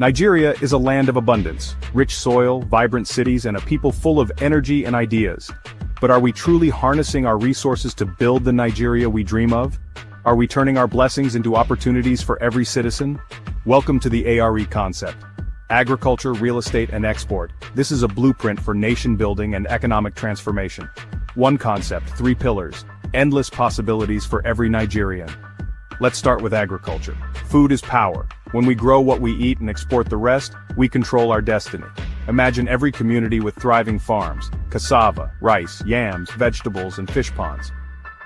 Nigeria is a land of abundance, rich soil, vibrant cities, and a people full of energy and ideas. But are we truly harnessing our resources to build the Nigeria we dream of? Are we turning our blessings into opportunities for every citizen? Welcome to the A.R.E Concept. Agriculture, real estate, and export. This is a blueprint for nation building and economic transformation. One concept, three pillars, endless possibilities for every Nigerian. Let's start with agriculture. Food is power. When we grow what we eat and export the rest, we control our destiny. Imagine every community with thriving farms, cassava, rice, yams, vegetables, and fish ponds.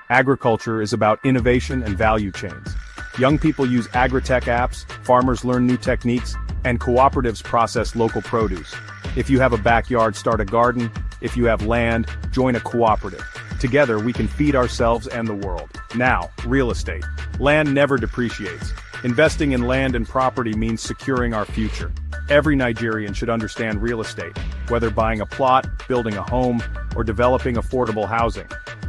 Agriculture is about innovation and value chains. Young people use agri-tech apps, farmers learn new techniques, and cooperatives process local produce. If you have a backyard, start a garden. If you have land, join a cooperative. Together, we can feed ourselves and the world. Now, real estate. Land never depreciates. Investing in land and property means securing our future. Every Nigerian should understand real estate, whether buying a plot, building a home, or developing affordable housing.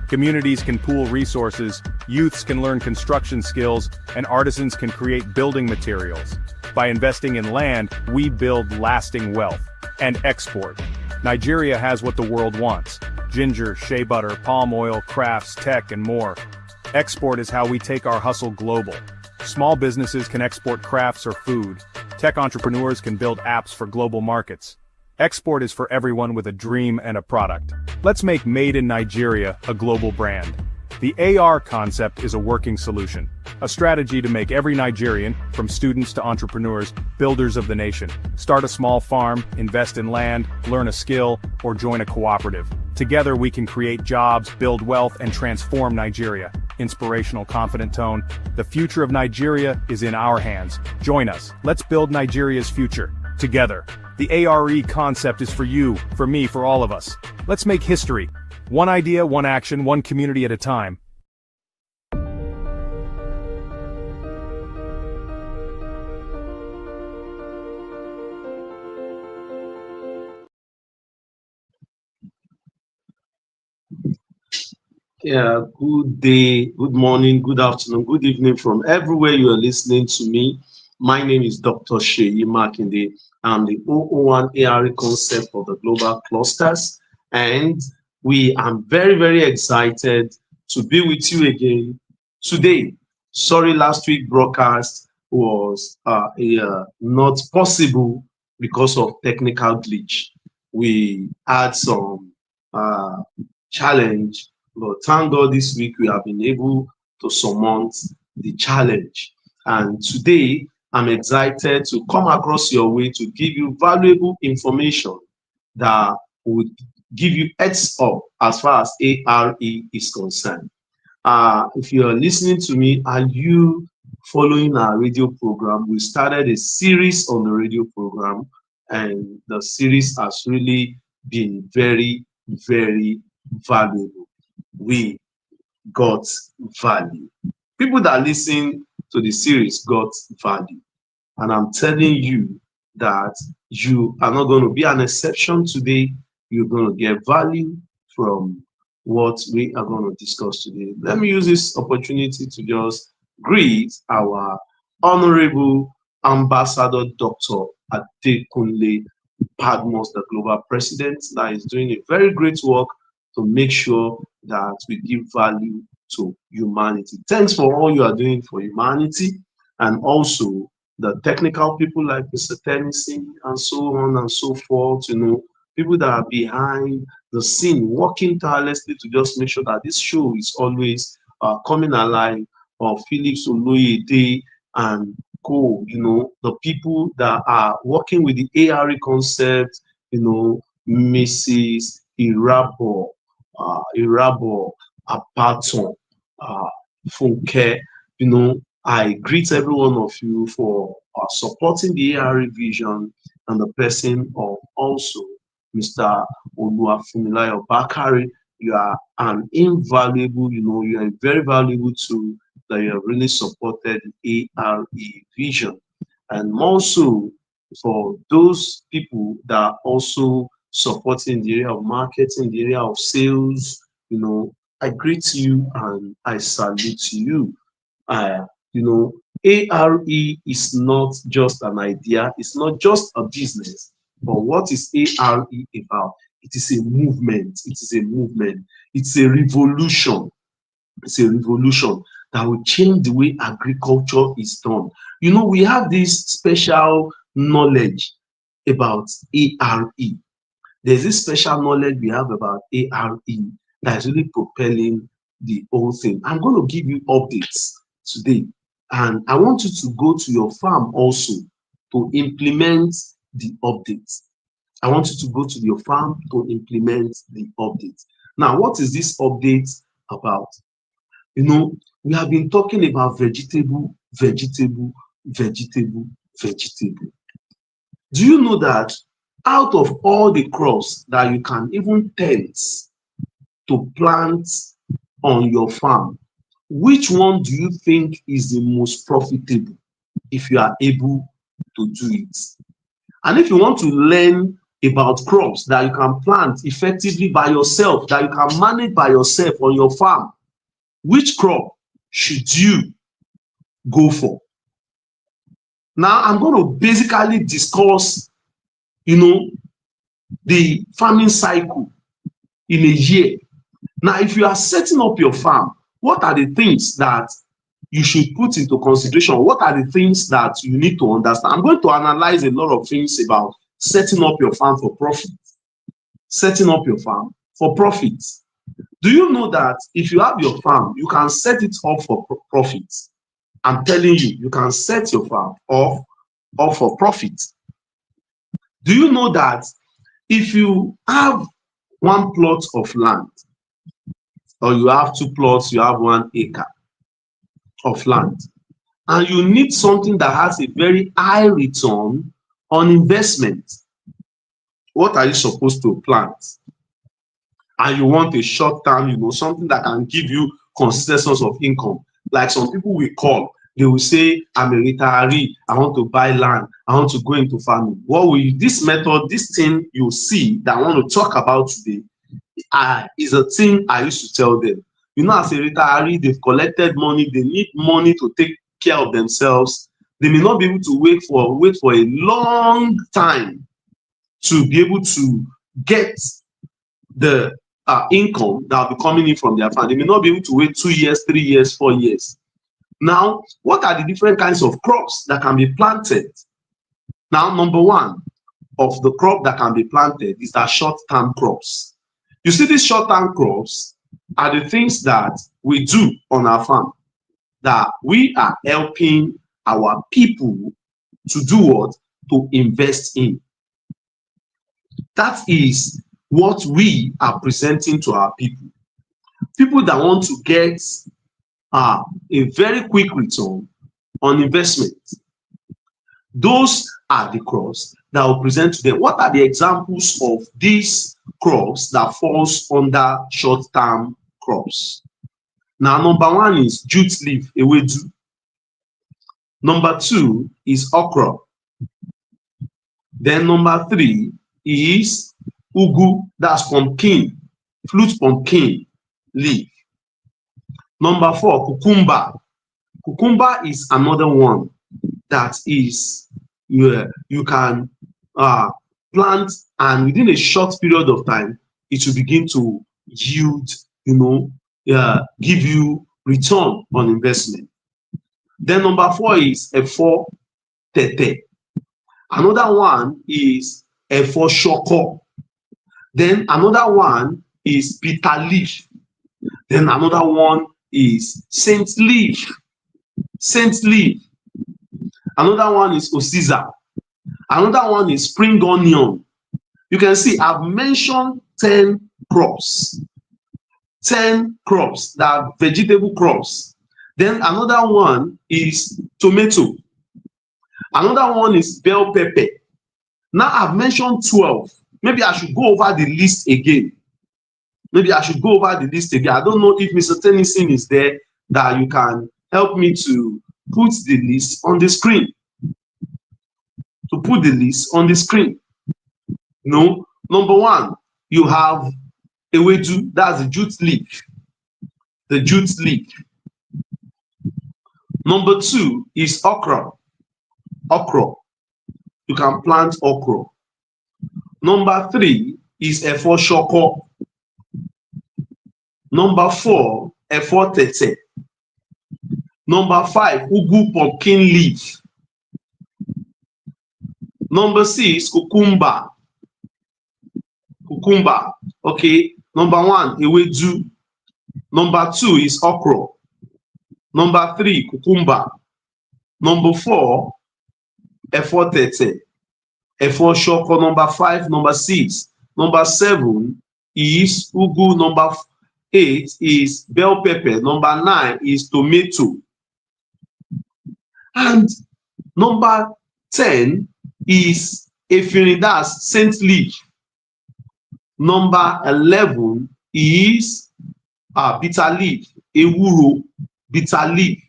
Communities can pool resources, youths can learn construction skills, and artisans can create building materials. By investing in land, we build lasting wealth. And export. Nigeria has what the world wants: ginger, shea butter, palm oil, crafts, tech, and more. Export is how we take our hustle global. Small businesses can export crafts or food. Tech entrepreneurs can build apps for global markets. Export is for everyone with a dream and a product. Let's make Made in Nigeria a global brand. The A.R.E Concept is a working solution, a strategy to make every Nigerian, from students to entrepreneurs, builders of the nation. Start a small farm, invest in land, learn a skill, or join a cooperative. Together we can create jobs, build wealth, and transform Nigeria. Inspirational, confident tone. The future of Nigeria is in our hands. Join us. Let's build Nigeria's future. Together. The A.R.E Concept is for you, for me, for all of us. Let's make history. One idea, one action, one community at a time. Yeah, good day, good morning, good afternoon, good evening from everywhere you are listening to me. My name is Dr. Seyi Makinde. I'm the 001 A.R.E Concept for the Global Clusters, and I'm very excited to be with you again today. Sorry, last week broadcast was not possible because of technical glitch. We had some challenge, but thank God this week we have been able to surmount the challenge. And today I'm excited to come across your way to give you valuable information that would give you heads up as far as A.R.E is concerned. If you are listening to me, are you following our radio program? We started a series on the radio program, and the series has really been very valuable. We got value. People that listen to the series got value. And I'm telling you that you are not going to be an exception today. You're going to get value from what we are going to discuss today. Let me use this opportunity to just greet our Honorable Ambassador Dr. Adekunle Badmus, the Global President, that is doing a very great work to make sure that we give value to humanity. Thanks for all you are doing for humanity, and also the technical people like Mr. Tennessee and so on and so forth, people that are behind the scene working tirelessly to just make sure that this show is always coming alive, or Phillips Oloyede and co, the people that are working with the A.R.E Concept, Mrs. Irabo Apaton, Funke, I greet every one of you for supporting the A.R.E vision, and the person of also Mr. Oluwafunmilayo Bakari. You are an invaluable, you are a very valuable tool that you have really supported the A.R.E vision. And also for those people that are also supporting the area of marketing, the area of sales, I greet you and I salute you. You know, ARE is not just an idea, it's not just a business. But what is ARE about? It is a movement. It is a movement. It's a revolution. It's a revolution that will change the way agriculture is done. You know, we have this special knowledge about ARE. There's this special knowledge we have about ARE that is really propelling the whole thing. I'm going to give you updates today, and I want you to go to your farm also to implement the updates. I want you to go to your farm to implement the updates. Now, what is this update about? You know, we have been talking about vegetable, vegetable, vegetable, vegetable. Do you know that out of all the crops that you can even tempt to plant on your farm, which one do you think is the most profitable if you are able to do it? And if you want to learn about crops that you can plant effectively by yourself, that you can manage by yourself on your farm, which crop should you go for? Now, I'm going to basically discuss, you know, the farming cycle in a year. Now, if you are setting up your farm, what are the things that you should put into consideration? What are the things that you need to understand? I'm going to analyze a lot of things about setting up your farm for profit. Setting up your farm for profit. Do you know that if you have your farm, you can set it up for profit? I'm telling you, you can set your farm up for profit. Do you know that if you have one plot of land, or you have two plots, you have 1 acre of land, and you need something that has a very high return on investment, what are you supposed to plant? And you want a short term, you know, something that can give you consistent source of income. Like some people will call, they will say, I'm a retiree, I want to buy land, I want to go into farming. What will you, this method, this thing you see that I want to talk about today, is a thing I used to tell them. You know, as a retiree, they've collected money, they need money to take care of themselves. They may not be able to wait for a long time to be able to get the income that will be coming in from their farm. They may not be able to wait 2 years, 3 years, 4 years. Now, what are the different kinds of crops that can be planted? Now, number one of the crop that can be planted is that short-term crops. You see, these short-term crops are the things that we do on our farm, that we are helping our people to do what? To invest in. That is what we are presenting to our people. People that want to get a very quick return on investment. Those are the crops that will present to them. What are the examples of these crops that falls under short-term crops? Now, number one is jute leaf, ewedu. Number two is okra. Then number three is ugu, that's pumpkin, flute pumpkin leaf. Number four, cucumber. Cucumber is another one that is you can plant, and within a short period of time, it will begin to yield, you know, give you return on investment. Then number four is efo tete. Another one is efo shoko. Then another one is bitter leaf. Then another one is saint leaf. Saint leaf. Another one is osiza. Another one is spring onion. You can see I've mentioned 10 crops. 10 crops that are vegetable crops. Then another one is tomato. Another one is bell pepper. Now I've mentioned 12. Maybe I should go over the list again. Maybe I should go over the list again. I don't know if Mr. Tennyson is there that you can help me to put the list on the screen. To put the list on the screen. No, number one, you have ewedu, that's the jute leaf. The jute leaf. Number 2 is okra. Okra. You can plant okra. Number 3 is ẹ̀fọ́ ṣọkọ. Number 4, ẹ̀fọ́ tẹ̀tẹ̀. Number 5, ugu pumpkin leaf. Number 6, cucumber. Cucumber. Okay. Number 1, ewedu. Number 2 is okra. Number 3, cucumber. Number 4, ẹ̀fọ́ tẹ̀tẹ̀. Ẹ̀fọ́ ṣọkọ. Number 5, number 6. Number 7 is ugu. Number 8 is bell pepper. Number 9 is tomato. And number 10 is efinrin, that's scent leaf. Number 11 is bitter leaf, ewúro, bitter leaf.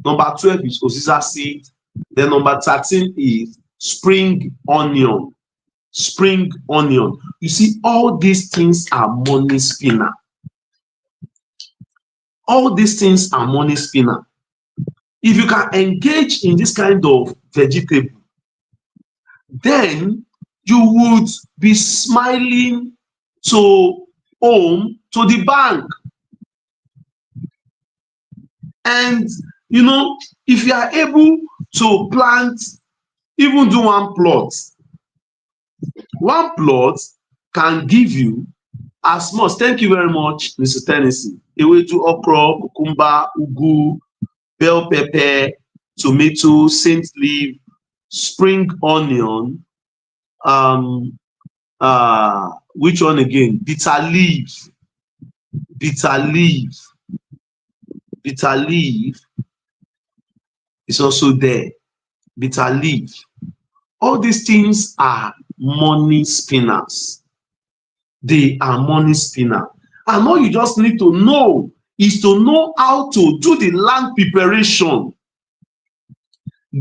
Number 12 is uziza seed. Then number 13 is spring onion. Spring onion. You see, all these things are money spinner. All these things are money spinner. If you can engage in this kind of vegetable, then you would be smiling to home, to the bank. And you know, if you are able to plant, even do one plot can give you as much. Thank you very much, Mr. Tennessee. Ewedu, okra, cucumber, ugu, bell pepper, tomato, scent leaf, spring onion, which one again? Bitter leaf. Bitter leaf. Bitter leaf is also there. Bitter leaf. All these things are money spinners. They are money spinner. And all you just need to know is to know how to do the land preparation,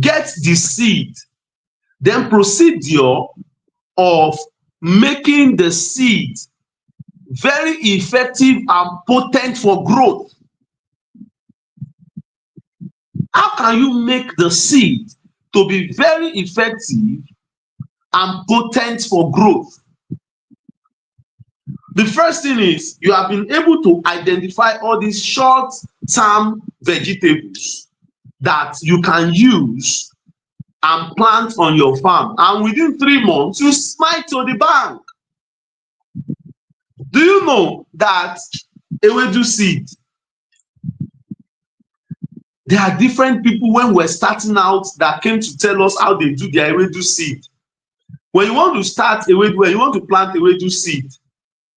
get the seed, then procedure of making the seed very effective and potent for growth. How can you make the seed to be very effective and potent for growth? The first thing is you have been able to identify all these short-term vegetables that you can use and plant on your farm, and within 3 months you smile to the bank. Do you know that ewedu seed, there are different people when we're starting out that came to tell us how they do their ewedu seed. When you want to start ewedu, when you want to plant ewedu seed,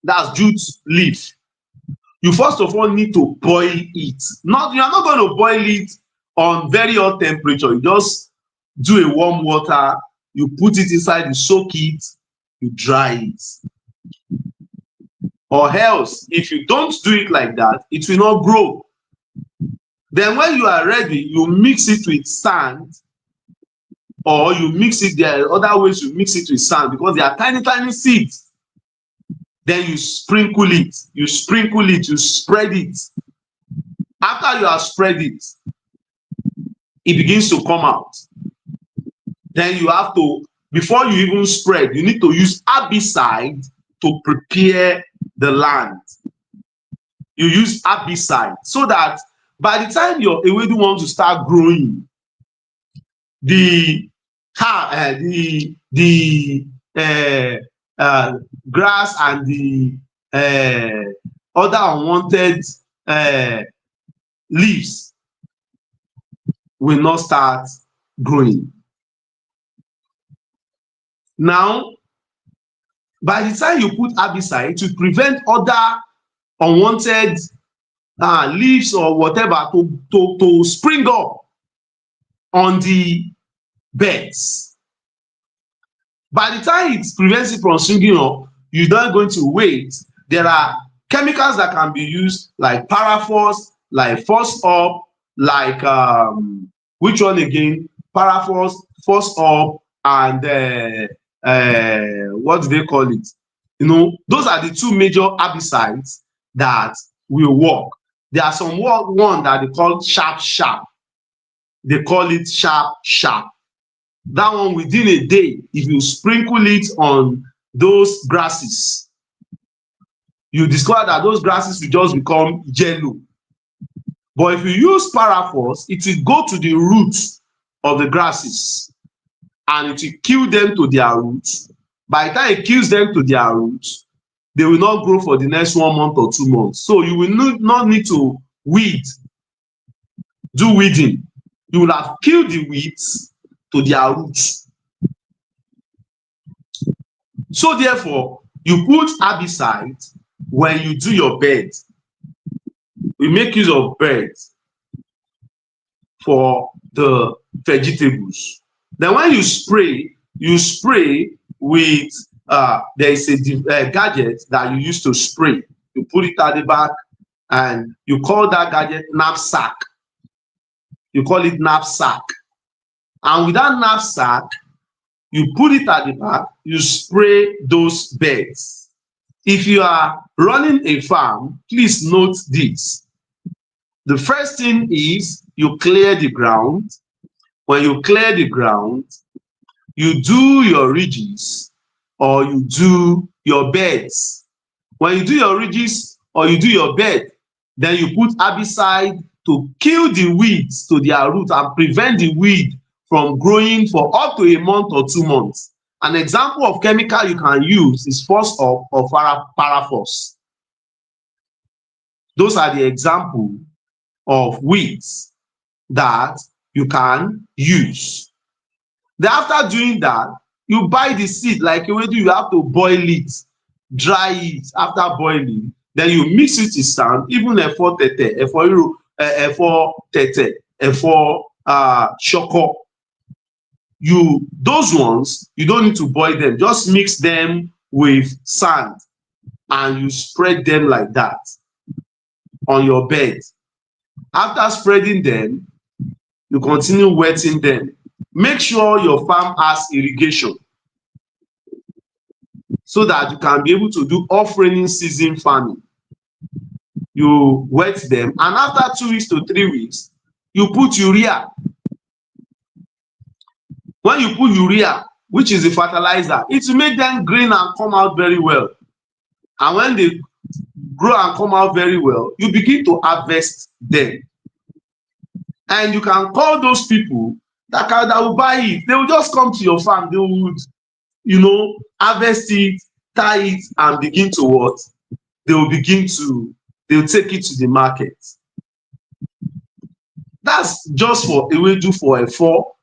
that's jute leaf, you first of all need to boil it. You are not going to boil it on very hot temperature. You just do a warm water, you put it inside, you soak it, you dry it. Or else, if you don't do it like that, it will not grow. Then when you are ready, you mix it with sand, or you mix it, there are other ways you mix it with sand because they are tiny, tiny seeds. Then you sprinkle it, you spread it. After you have spread it, it begins to come out. Then you have to, before you even spread, you need to use herbicide to prepare the land. You use herbicide so that by the time your ewedu wants to start growing, the grass and the other unwanted leaves will not start growing. Now, by the time you put herbicide to prevent other unwanted leaves or whatever to spring up on the beds. By the time it prevents it from springing up, you're not going to wait. There are chemicals that can be used like paraphos, like force up, like which one again? Paraphos, force up, and what do they call it? You know, those are the two major herbicides that will work. There are some one that they call sharp. They call it sharp sharp. That one within a day, if you sprinkle it on those grasses, you discover that those grasses will just become yellow. But if you use paraffos, it will go to the roots of the grasses and it will kill them to their roots. By the time it kills them to their roots, they will not grow for the next 1 month or 2 months. So you will not need to do weeding. You will have killed the weeds to their roots. So therefore, you put herbicide when you do your bed. We make use of beds for the vegetables. Then when you spray with there is a gadget that you use to spray. You put it at the back and you call that gadget knapsack. You call it knapsack. And with that knapsack, you put it at the back, you spray those beds. If you are running a farm, please note this. The first thing is you clear the ground. When you clear the ground, you do your ridges or you do your beds. When you do your ridges or you do your bed, then you put herbicide to kill the weeds to their root and prevent the weed from growing for up to a month or 2 months. An example of chemical you can use is first of paraffos. Those are the example of weeds that you can use. Then after doing that, you buy the seed like ewedu. You have to boil it, dry it. After boiling, then you mix it with sand, even efo tete, efo tete, efo shoko. Those ones you don't need to boil them, just mix them with sand and you spread them like that on your bed. After spreading them, you continue wetting them. Make sure your farm has irrigation so that you can be able to do off-raining season farming. You wet them and after 2 weeks to 3 weeks, you put urea. When you put urea, which is a fertilizer, it will make them green and come out very well. And when they grow and come out very well, you begin to harvest them. And you can call those people that will buy it. They will just come to your farm. They would, harvest it, tie it, and begin to what? They'll take it to the market. That's just for ewedu, for efo,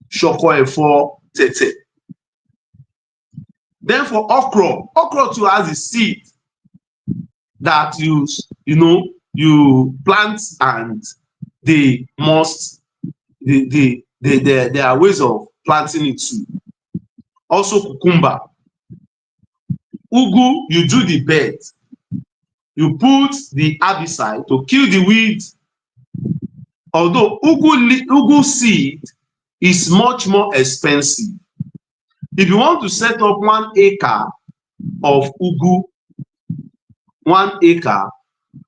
shoko, efo, tete. Then for okra too has a seed that you plant, and there are ways of planting it too. Also cucumber. Ugu, you do the bed. You put the herbicide to kill the weeds. Although ugu seed is much more expensive. If you want to set up 1 acre of ugu, 1 acre,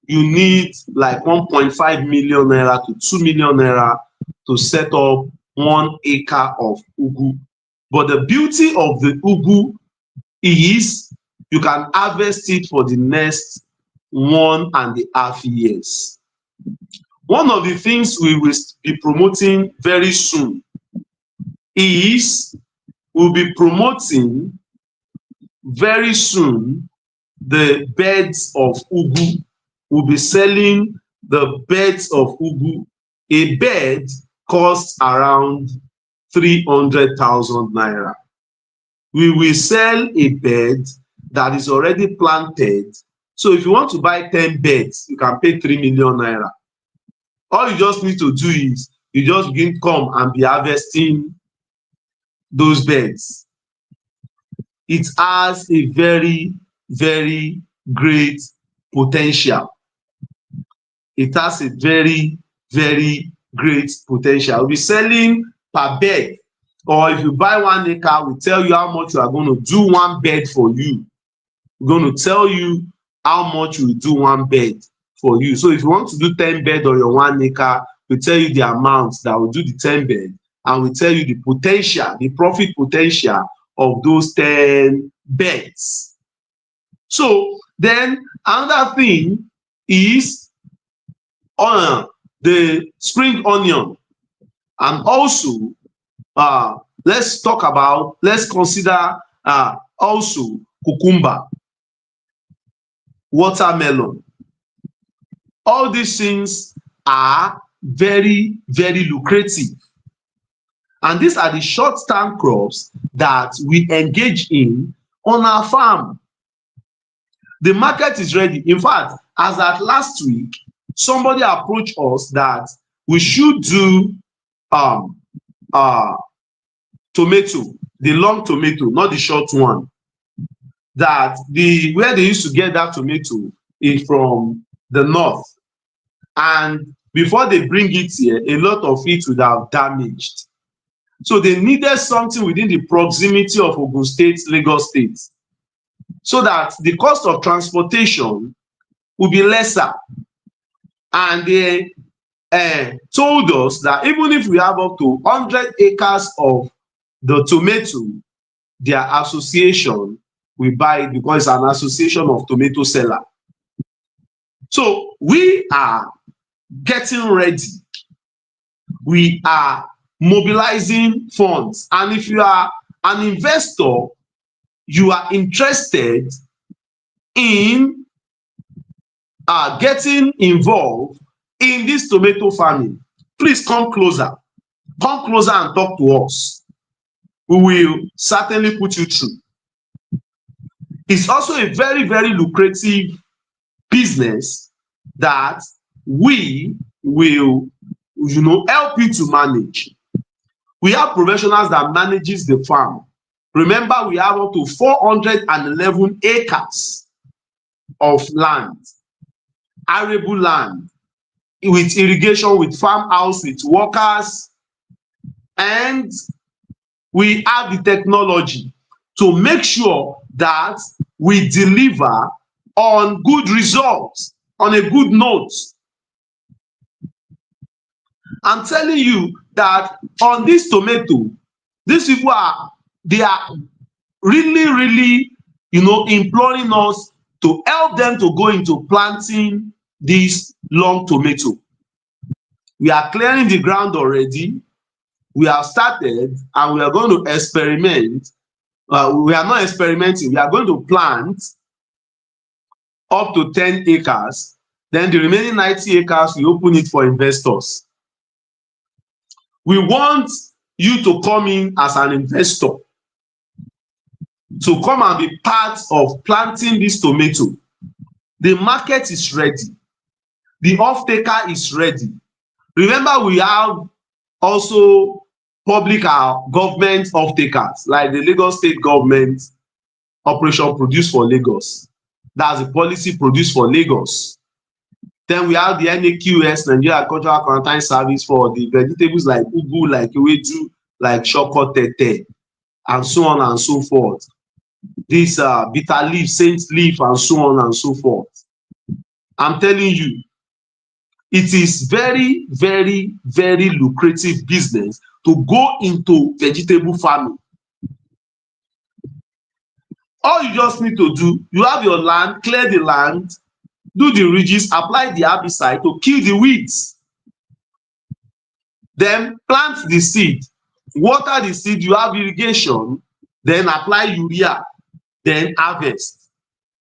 you need like 1.5 million naira to 2 million naira to set up 1 acre of ugu. But the beauty of the ugu is you can harvest it for the next 1.5 years. One of the things we will be promoting very soon is we'll be promoting very soon the beds of ugu. We'll be selling the beds of ugu. A bed costs around 300,000 naira. We will sell a bed that is already planted. So if you want to buy 10 beds, you can pay 3 million naira. All you just need to do is you just begin to come and be harvesting those beds. It has a very, very great potential. It has a very, very great potential. We'll be selling per bed, or if you buy 1 acre, we tell you how much you are going to do 1 bed for you. We're going to tell you how much we do 1 bed for you. So if you want to do 10 bed on your 1 acre, we tell you the amount that will do the 10 bed, and we tell you the potential, the profit potential of those 10 beds. So then another thing is the spring onion, and also let's consider also cucumber, watermelon. All these things are very, very lucrative, and these are the short-term crops that we engage in on our farm. The market is ready. In fact, as at last week, somebody approached us that we should do tomato, the long tomato, not the short one. That where they used to get that tomato is from the north, and before they bring it here, a lot of it would have damaged. So they needed something within the proximity of Ogun State, Lagos State, so that the cost of transportation will be lesser. And they told us that even if we have up to 100 acres of the tomato, their association will buy it because it's an association of tomato seller. So we are getting ready. We are mobilizing funds. And if you are an investor, you are interested in getting involved in this tomato farming, please come closer. Come closer and talk to us. We will certainly put you through. It's also a very, very lucrative business that we will, help you to manage. We have professionals that manages the farm. Remember, we have up to 411 acres of land, arable land, with irrigation, with farmhouse, with workers, and we have the technology to make sure that we deliver on good results, on a good note. I'm telling you that on this tomato, these people they are really, really, imploring us to help them to go into planting this long tomato. We are clearing the ground already. We have started, and we are going to experiment. We are not experimenting. We are going to plant up to 10 acres. Then the remaining 90 acres, we open it for investors. We want you to come in as an investor, to come and be part of planting this tomato. The market is ready. The off-taker is ready. Remember, we have also public government off-takers, like the Lagos State government Operation Produce for Lagos. That's a policy Produce for Lagos. Then we have the NAQS, Nigeria Agricultural Quarantine Service, for the vegetables like ugu, like ewedu, like shoko tete, and so on and so forth. This bitter leaf, saint leaf, and so on and so forth. I'm telling you, it is very, very, very lucrative business to go into vegetable farming. All you just need to do, you have your land, clear the land, do the ridges, apply the herbicide to kill the weeds. Then plant the seed, water the seed, you have irrigation, then apply urea, then harvest.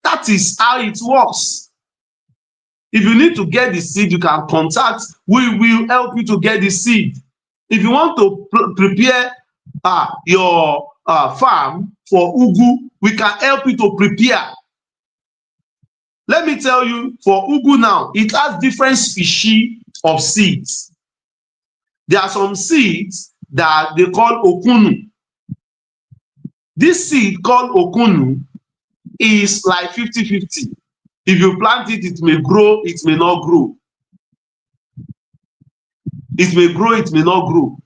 That is how it works. If you need to get the seed, you can contact. We will help you to get the seed. If you want to prepare your farm for ugu, we can help you to prepare. Let me tell you, for ugu now, it has different species of seeds. There are some seeds that they call okunu. This seed called okunu is like 50-50. If you plant it, it may grow, it may not grow. It may grow, it may not grow.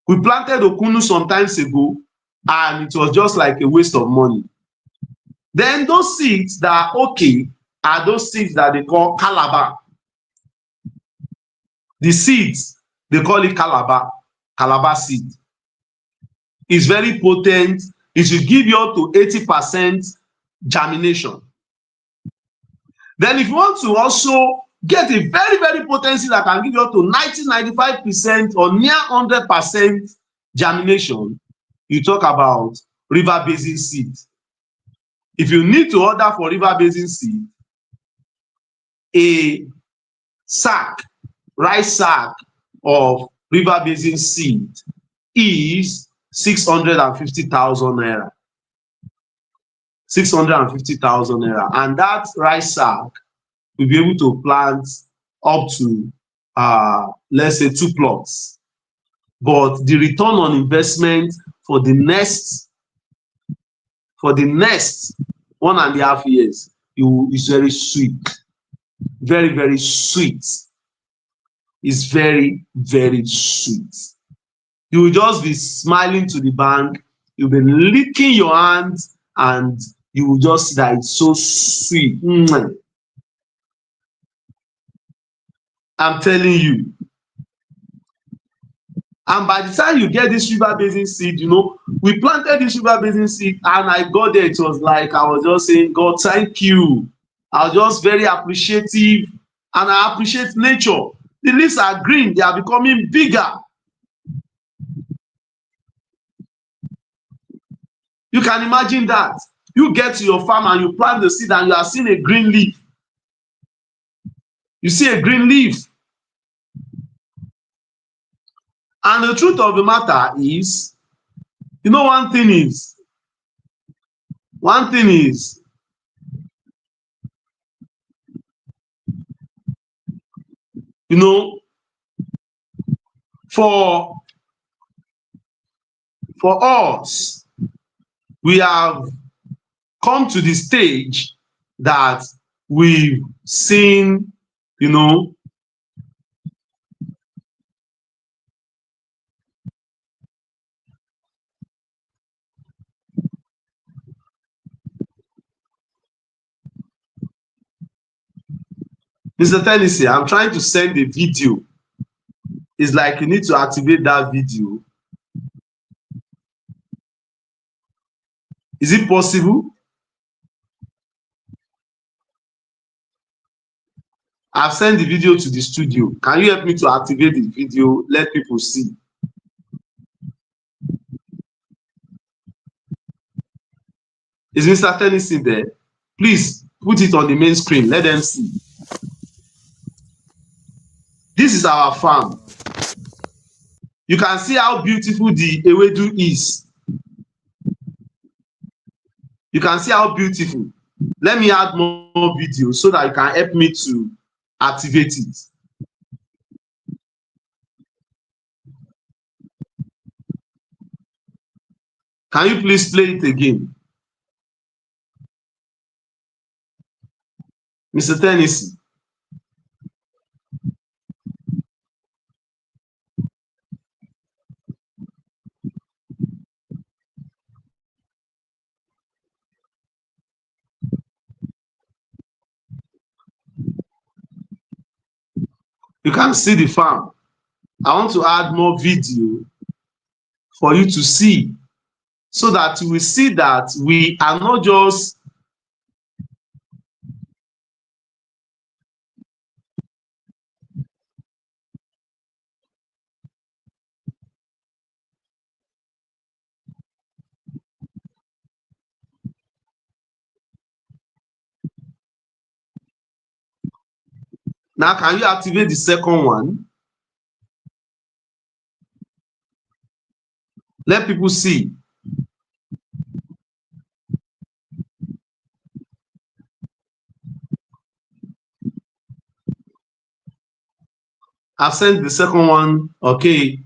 We planted okunu some times ago, and it was just like a waste of money. Then those seeds that are okay are those seeds that they call calabar. The seeds, they call it calabar seed. It's very potent. It will give you up to 80% germination. Then if you want to also get a very, very potent seed that can give you up to 90-95% or near 100% germination, you talk about river basin seed. If you need to order for river basin seed, a rice sack of river basin seed is 650,000 naira. 650,000 naira. And that rice sack will be able to plant up to let's say 2 plots. But the return on investment for the next 1.5 years is very sweet. Very, very sweet. It's very, very sweet. You will just be smiling to the bank, you'll be licking your hands, and you will just see that it's so sweet. I'm telling you. And by the time you get this river basin seed, we planted this river basin seed, and I got there, it was like I was just saying, God, thank you. I was just very appreciative, and I appreciate nature. The leaves are green, they are becoming bigger. You can imagine that. You get to your farm and you plant the seed and you are seeing a green leaf. You see a green leaf. And the truth of the matter is, one thing is, for us, we have come to the stage that we've seen, Mr. Tennessee, I'm trying to send a video. It's like you need to activate that video. Is it possible? I've sent the video to the studio. Can you help me to activate the video? Let people see. Is Mr. Tennessee there? Please put it on the main screen. Let them see. This is our farm. You can see how beautiful the ewedu is. You can see how beautiful. Let me add more video so that you can help me to activate it. Can you please play it again? Mr. Tennessee. You can see the farm. I want to add more video for you to see, so that you will see that we are not just now. Can you activate the second one? Let people see. I've sent the second one. Okay.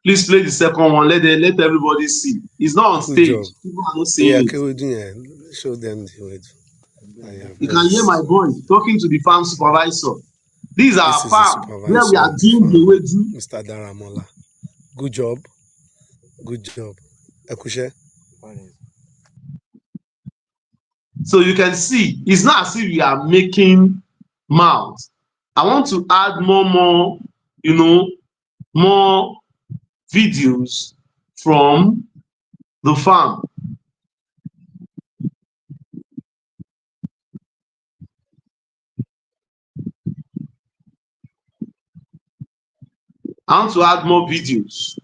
Please play the second one. Let everybody see. It's not on stage. People are not seeing it. Show them the way. You can hear my voice talking to the farm supervisor. These are our farm where we are doing the way to. Mr. Daramola. Good job. Good job. Ekushe. So you can see, it's not as if we are making mouths. I want to add more, you know, more videos from the farm. I want to add more videos.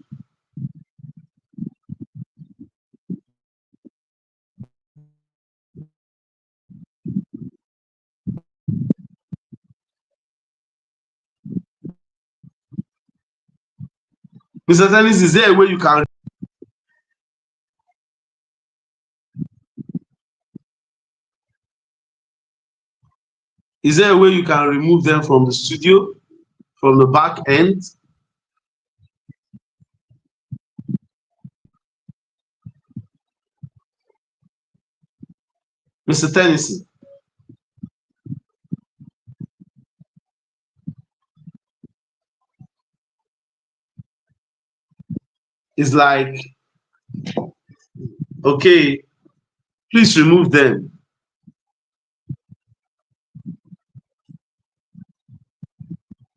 Mr. Tennis, is there a way you can remove them from the studio, from the back end? Mr. Tennyson, is like, okay, please remove them.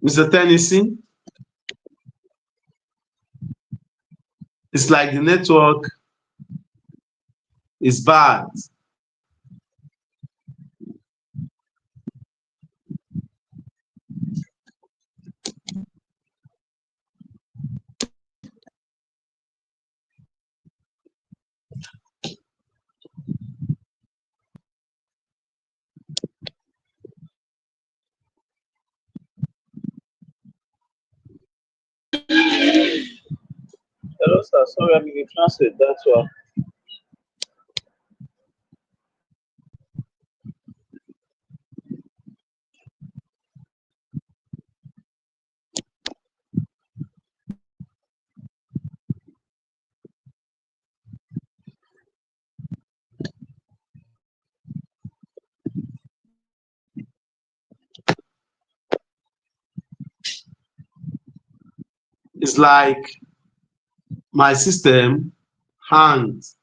Mr. Tennyson, it's like the network is bad. Hello, sir. Sorry, I'm in the translate. That's why. It's like my system hangs.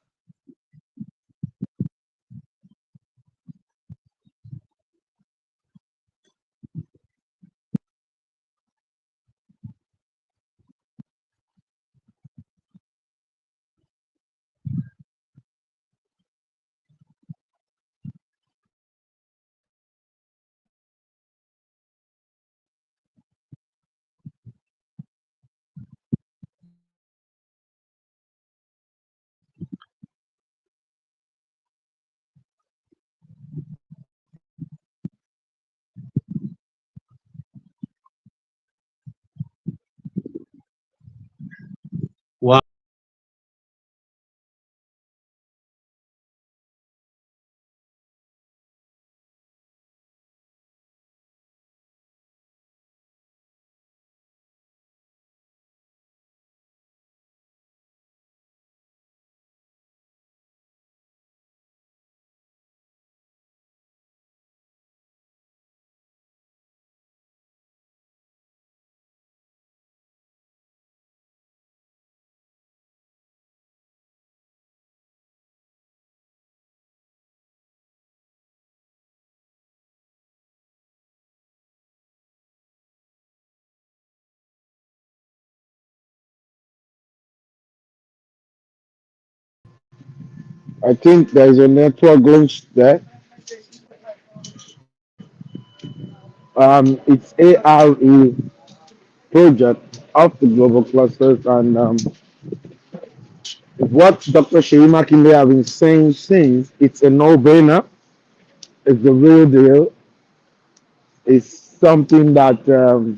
Wow. I think there is a network glitch there. It's A.R.E project of the global clusters, and what Dr. Seyi Makinde have been saying since it's a no-brainer. It's the real deal. It's something that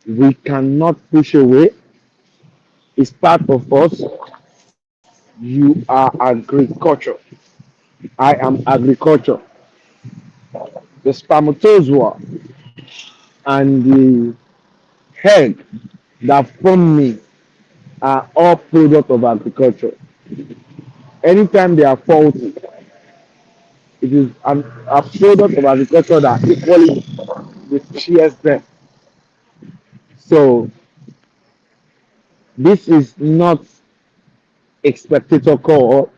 we cannot push away. It's part of us. You are agriculture. I am agriculture. The spermatozoa and the egg that form me are all product of agriculture. Anytime they are faulty, it is a product of agriculture that equally shares them. So this is not a spectator call,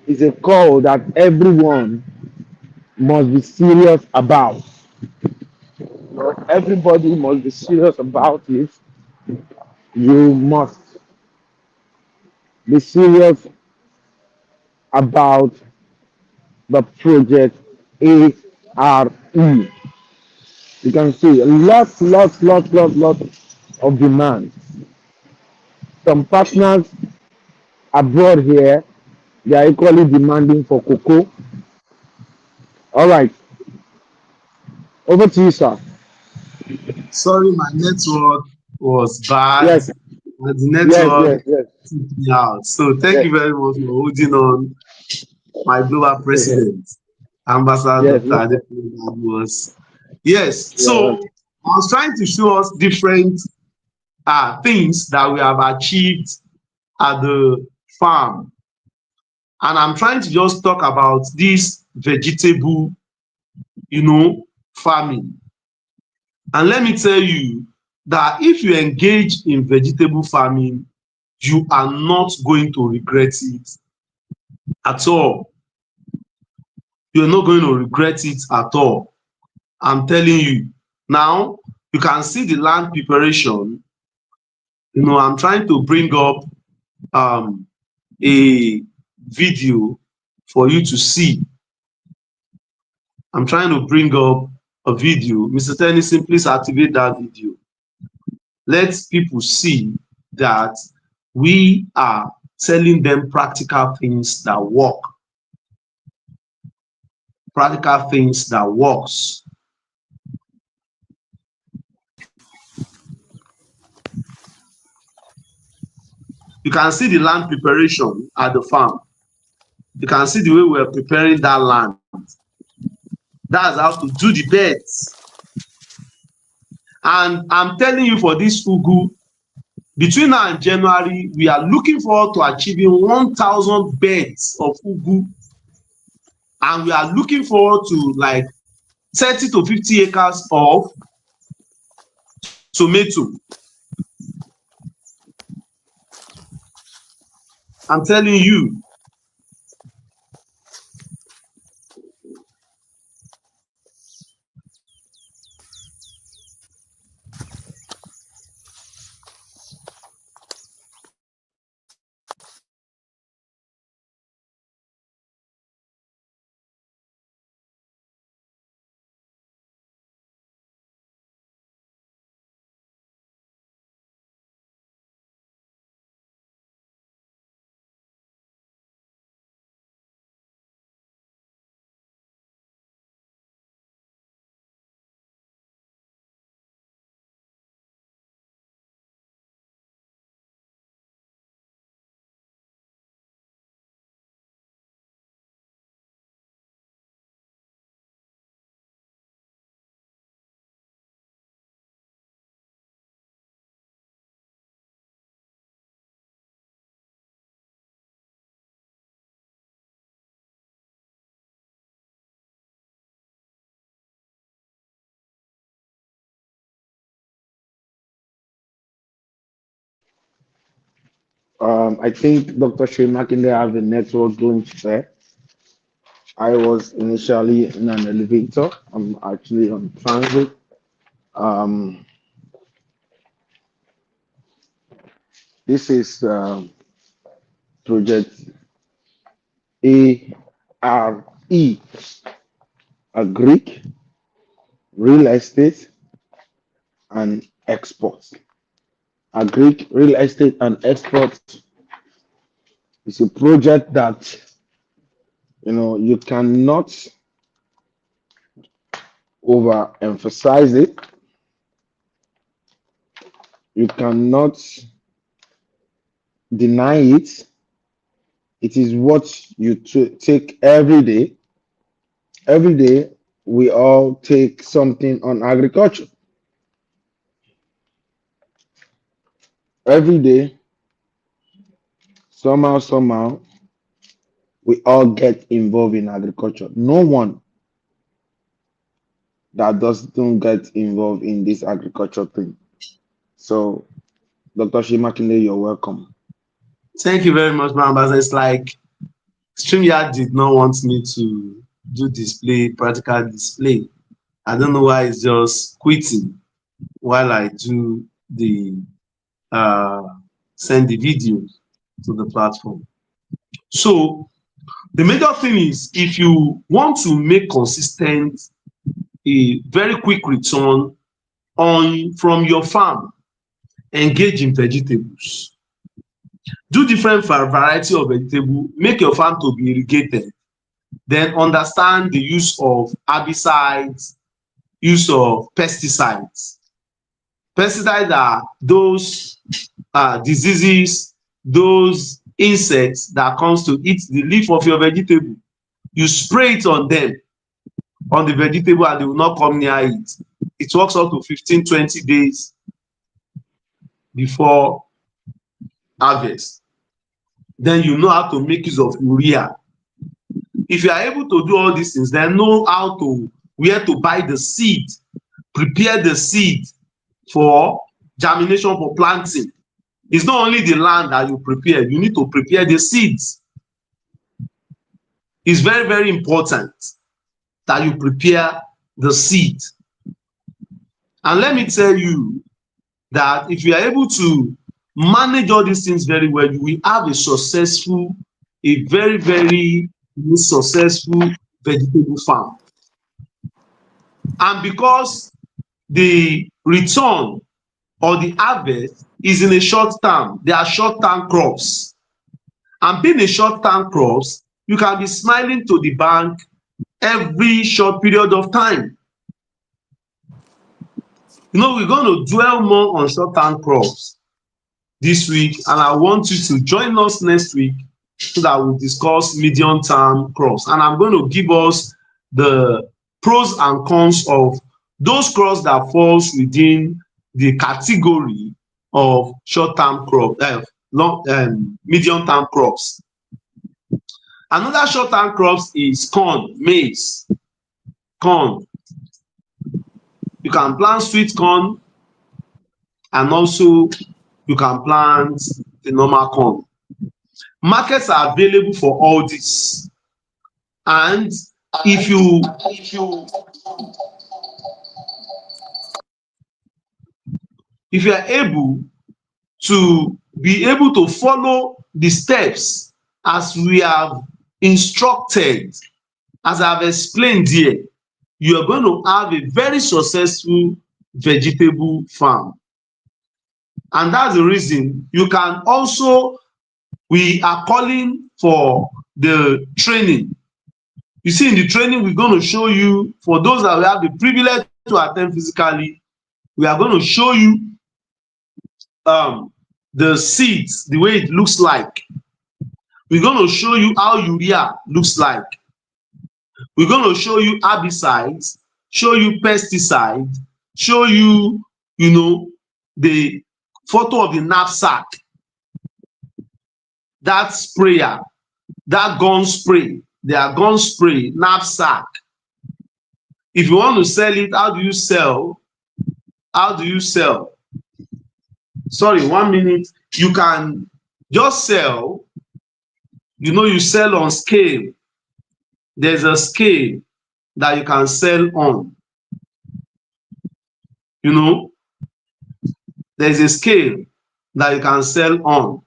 it's a call that everyone must be serious about. everybody must be serious about it. You must be serious about the project A.R.E. You can see lots of demand. Some partners abroad here, they are equally demanding for cocoa. All right, over to you, sir. Sorry, my network was bad. Yes, And the yes, network yes, yes, took me out. So thank yes, you very much for holding on, my global yes, president, Ambassador yes, Dr. no problem. Adekunle Badmus. Yes, Yeah, so I was trying to show us different things that we have achieved at the farm. And I'm trying to just talk about this vegetable, farming. And let me tell you that if you engage in vegetable farming, you are not going to regret it at all. You're not going to regret it at all. I'm telling you. Now, you can see the land preparation. I'm trying to bring up a video for you to see. I'm trying to bring up a video. Mr. Tennyson, please activate that video. Let people see that we are telling them practical things that work. Practical things that works. You can see the land preparation at the farm. You can see the way we're preparing that land. That's how to do the beds. And I'm telling you, for this ugu, between now and January, we are looking forward to achieving 1,000 beds of ugu. And we are looking forward to like 30 to 50 acres of tomato. I'm telling you. I think Dr. Shea Makinde have a network going there. I was initially in an elevator. I'm actually on transit. Um, this is project A.R.E, a Greek real estate and exports. A Greek real estate and exports is a project that you cannot overemphasize it. You cannot deny it. It is what you take every day. Every day, we all take something on agriculture. Every day, somehow, we all get involved in agriculture. No one that doesn't get involved in this agriculture thing. So, Dr. Shimakinde, you're welcome. Thank you very much, my ambassador. It's like StreamYard did not want me to do practical display. I don't know why it's just quitting while I do the send the video to the platform. So the major thing is, if you want to make consistent a very quick return on from your farm, engage in vegetables. Do different variety of vegetable, make your farm to be irrigated. Then understand the use of herbicides, use of pesticides. Pesticides are those diseases, those insects that comes to eat the leaf of your vegetable. You spray it on them, on the vegetable, and they will not come near it. It works up to 15-20 days before harvest. Then you know how to make use of urea. If you are able to do all these things, then know how to, where to buy the seed, prepare the seed for germination, for planting. It's not only the land that you prepare, you need to prepare the seeds. It's very, very important that you prepare the seed. And let me tell you that if you are able to manage all these things very well, you will have a successful, a very, very successful vegetable farm. And because the return or the harvest is in a short term, they are short term crops. And being a short term crops, you can be smiling to the bank every short period of time. You know, we're going to dwell more on short term crops this week, and I want you to join us next week so that we'll discuss medium term crops. And I'm going to give us the pros and cons of those crops that falls within the category of short term crop, medium term crops. Another short term crops is corn, maize, corn. You can plant sweet corn, and also you can plant the normal corn. Markets are available for all this. And if you are able to be able to follow the steps as we have instructed, as I've explained here, you are going to have a very successful vegetable farm. And that's the reason you can also, we are calling for the training. You see, in the training, we're going to show you, for those that we have the privilege to attend physically, we are going to show you the seeds, the way it looks like. We're going to show you how urea looks like. We're going to show you herbicides, show you pesticides, show you, you know, the photo of the knapsack, that sprayer, that gun spray, their gun spray, knapsack. If you want to sell it, how do you sell? How do you sell? Sorry, 1 minute. You can just sell, you know, you sell on scale. There's a scale that you can sell on. You know, there's a scale that you can sell on.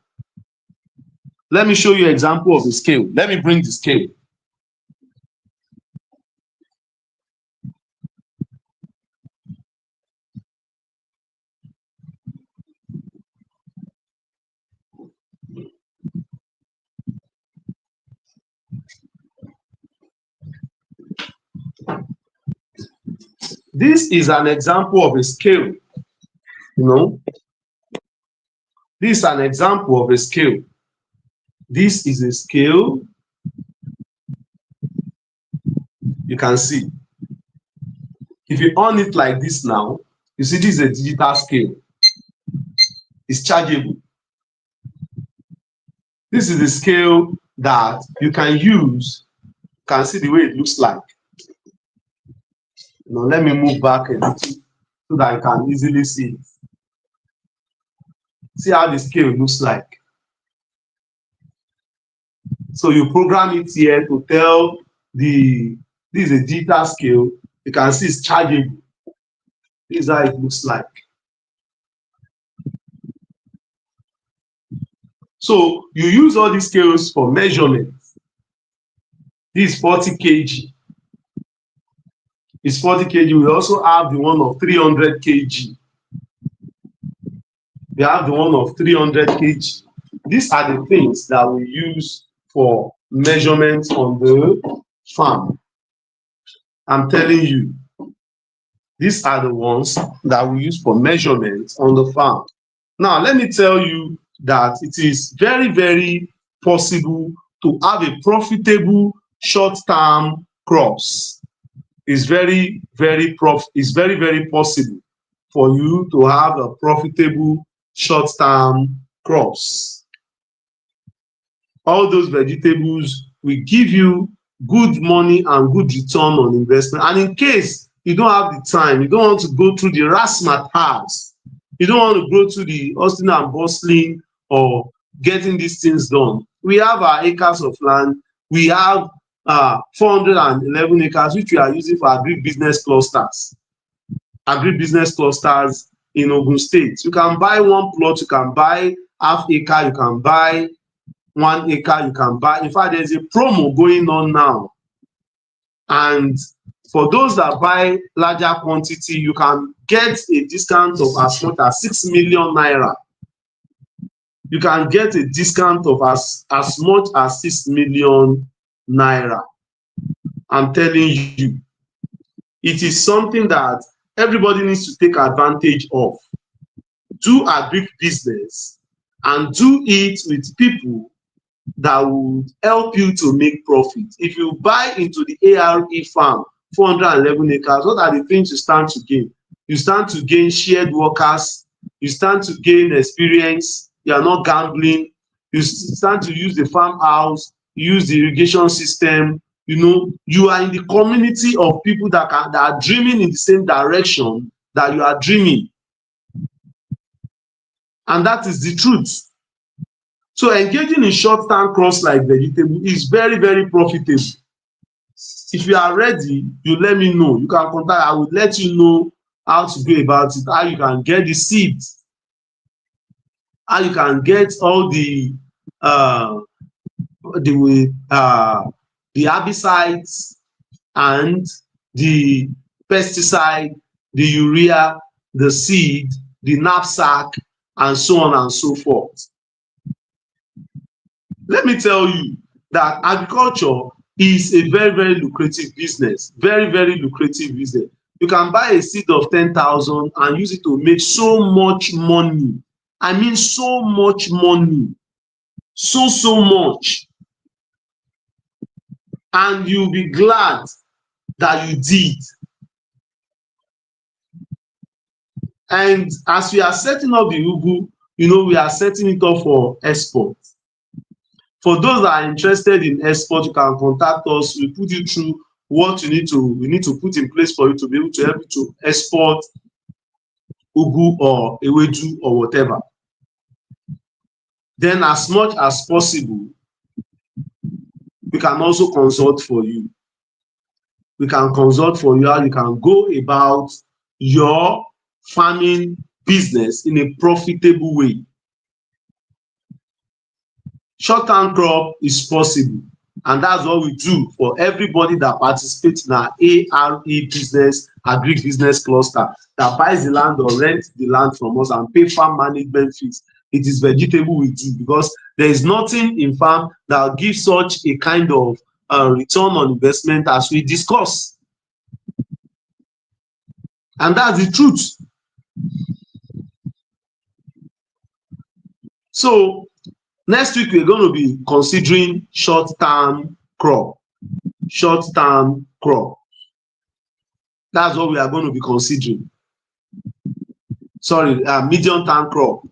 Let me show you an example of the scale. Let me bring the scale. This is an example of a scale. You know, this is an example of a scale. This is a scale. You can see. If you on it like this now, you see this is a digital scale. It's chargeable. This is the scale that you can use. You can see the way it looks like. Now let me move back a little so that you can easily see it. See how the scale looks like. So you program it here to tell this is a digital scale. You can see it's chargeable. This is how it looks like. So you use all these scales for measurement. This is 40 kg. It's 40 kg. We also have the one of 300 kg. We have the one of 300 kg. These are the things that we use for measurements on the farm. I'm telling you, these are the ones that we use for measurements on the farm. Now, let me tell you that it is very, very possible to have a profitable short-term crops. It's very, very possible for you to have a profitable short-term crops. All those vegetables will give you good money and good return on investment. And in case you don't have the time, you don't want to go through the razzmatazz, you don't want to go through the hustling and bustling or getting these things done. We have our acres of land. We have 411 acres, which we are using for agribusiness clusters. Agribusiness clusters in Ogun State. You can buy one plot, you can buy half acre, you can buy 1 acre, you can buy. In fact, there's a promo going on now. And for those that buy larger quantity, you can get a discount of as much as 6 million naira. You can get a discount of as much as 6 million naira. I'm telling you, it is something that everybody needs to take advantage of. Do agri business and do it with people that would help you to make profit. If you buy into the A.R.E farm, 411 acres, what are the things you stand to gain? You stand to gain shared workers, you stand to gain experience, you are not gambling, you stand to use the farmhouse, use the irrigation system, you know, you are in the community of people that are dreaming in the same direction that you are dreaming. And that is the truth. So engaging in short-term crops like vegetable is very, very profitable. If you are ready, you let me know. You can contact, I will let you know how to go about it, how you can get the seeds, how you can get all the herbicides and the pesticide, the urea, the seed, the knapsack, and so on and so forth. Let me tell you that agriculture is a very, very lucrative business. Very, very lucrative business. You can buy a seed of 10,000 and use it to make so much money. I mean so much money. So much. And you'll be glad that you did. And as we are setting up the ugu, you know, we are setting it up for export. For those that are interested in export, you can contact us. We put you through what we need to put in place for you to be able to help you to export ugu or ewedu or whatever. Then as much as possible, we can also consult for you. We can consult for you how you can go about your farming business in a profitable way. Short-term crop is possible, and that's what we do for everybody that participates in our A.R.E business, agri-business cluster, that buys the land or rents the land from us and pay farm management fees. It is vegetable we do, because there is nothing in farm that will give such a kind of return on investment as we discuss. And that's the truth. So next week, we're going to be considering short-term crop. Short-term crop. That's what we are going to be considering. Sorry, medium-term crop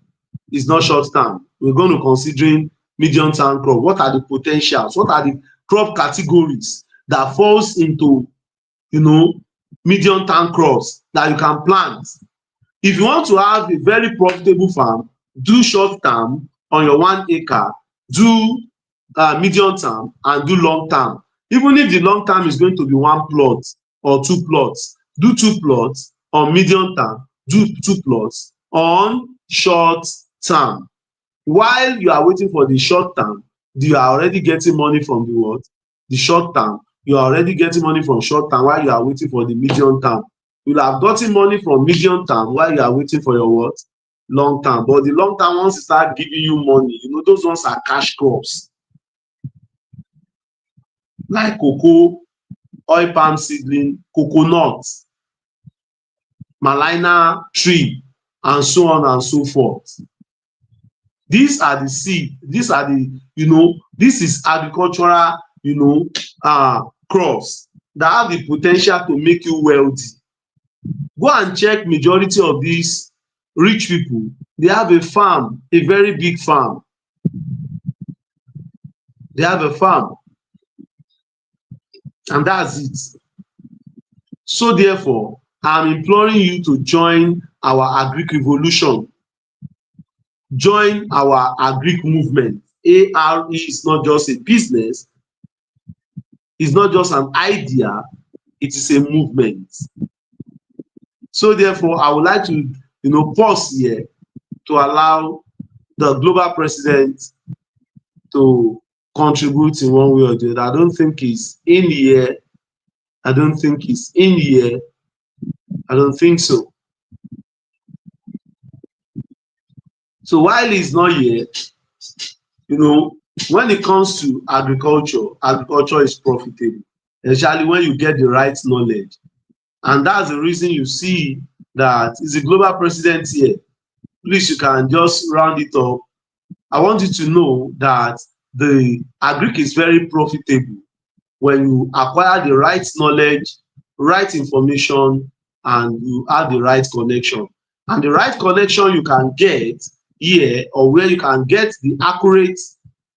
is not short-term. We're going to considering medium-term crop. What are the potentials? What are the crop categories that falls into, you know, medium-term crops that you can plant? If you want to have a very profitable farm, do short-term on your 1 acre, do medium-term, and do long-term. Even if the long-term is going to be one plot, or 2 plots. Do 2 plots on medium term, do 2 plots on short term. While you are waiting for the short term, you are already getting money from the what? The short term. You are already getting money from short term while you are waiting for the medium term. You will have gotten money from medium term while you are waiting for your what? Long term. But the long term ones start giving you money. You know, those ones are cash crops like cocoa, oil palm seedling, coconut, malina tree, and so on and so forth. These are the seed, these are the, this is agricultural, crops that have the potential to make you wealthy. Go and check majority of these rich people. They have a farm, a very big farm. They have a farm, and that's it. So therefore, I'm imploring you to join our agric revolution. Join our agric movement. A.R.E is not just a business, it's not just an idea, it is a movement. So therefore, I would like to, pause here to allow the global president to contribute in one way or the other. I don't think he's in here. I don't think he's in here. I don't think so. So while he's not here, when it comes to agriculture, agriculture is profitable, especially when you get the right knowledge. And that's the reason you see that is the global president here. Please, you can just round it up. I want you to know that the agric is very profitable when you acquire the right knowledge, right information, and you have the right connection. And the right connection you can get here, or where you can get the accurate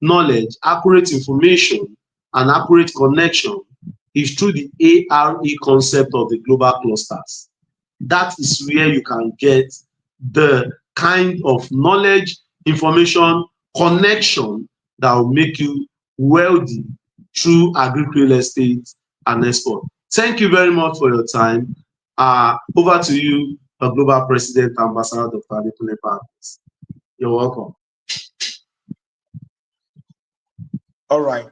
knowledge, accurate information, and accurate connection, is through the A.R.E concept of the global clusters. That is where you can get the kind of knowledge, information, connection that will make you wealthy through agri-real estate and export. Thank you very much for your time. Over to you, the Global President, Ambassador Dr. Adekunle Paris. You're welcome. All right.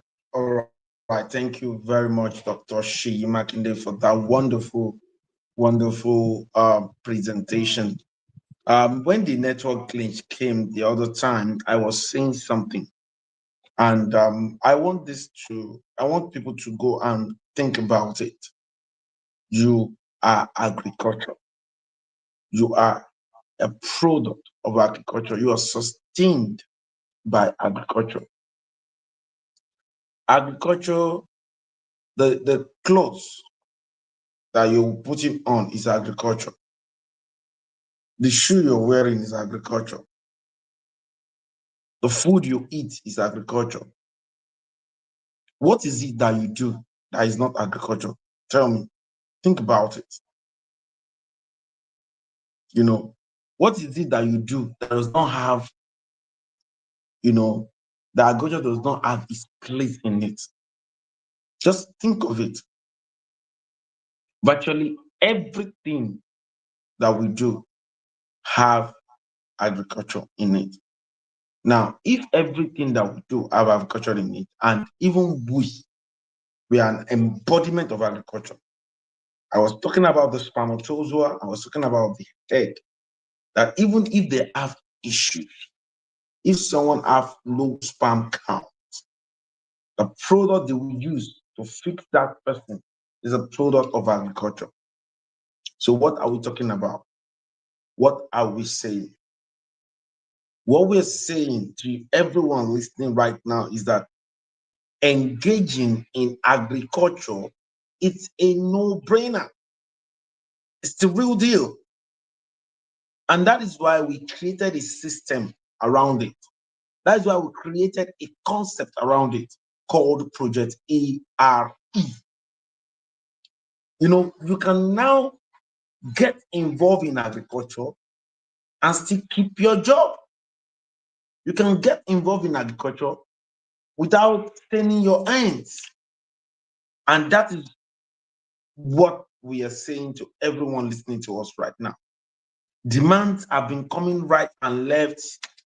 Thank you very much, Dr. Seyi Makinde, for that wonderful presentation. When the network glitch came the other time, I was saying something. And I want people to go and think about it. You are agriculture. You are a product of agriculture. You are sustained by agriculture. Agriculture, the clothes that you're putting on is agriculture. The shoe you're wearing is agriculture. The food you eat is agriculture. What is it that you do that is not agriculture? Tell me. Think about it. What is it that you do that does not have, that agriculture does not have its place in it? Just think of it. Virtually everything that we do have agriculture in it. Now, if everything that we do have agriculture in it, and even we are an embodiment of agriculture. I was talking about the spermatozoa, I was talking about the egg, that even if they have issues, if someone have low sperm count, the product they will use to fix that person is a product of agriculture. So what are we talking about? What are we saying? What we're saying to everyone listening right now is that engaging in agriculture, it's a no-brainer. It's the real deal. And that is why we created a system around it. That is why we created a concept around it called Project A.R.E. You can now get involved in agriculture and still keep your job. You can get involved in agriculture without staining your hands. And that is what we are saying to everyone listening to us right now. Demands have been coming right and left.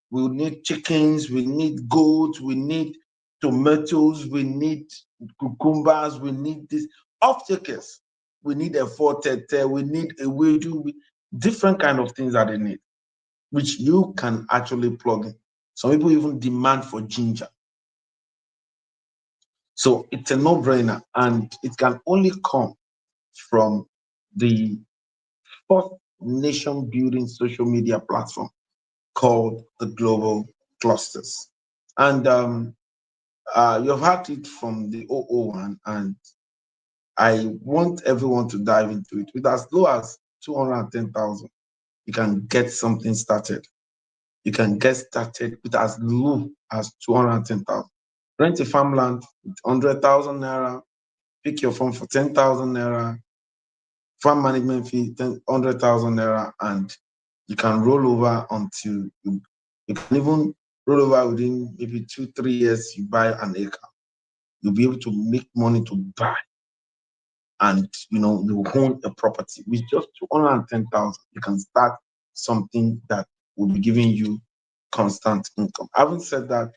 We need chickens, we need goats, we need tomatoes, we need cucumbers, we need this off takers. We need a fortete, we need a wedu, different kind of things that they need, which you can actually plug in. Some people even demand for ginger. So it's a no-brainer, and it can only come from the first nation building social media platform called the Global Clusters. And you've had it from the 001, and I want everyone to dive into it. With as low as 210,000, you can get something started. You can get started with as low as 210,000. Rent a farmland with 100,000 naira, pick your farm for 10,000 naira, farm management fee 100,000 naira, and you can roll over until you can even roll over within maybe 2-3 years. You buy an acre, you'll be able to make money to buy, and you own a property with just 210,000. You can start something that will be giving you constant income. Having said that,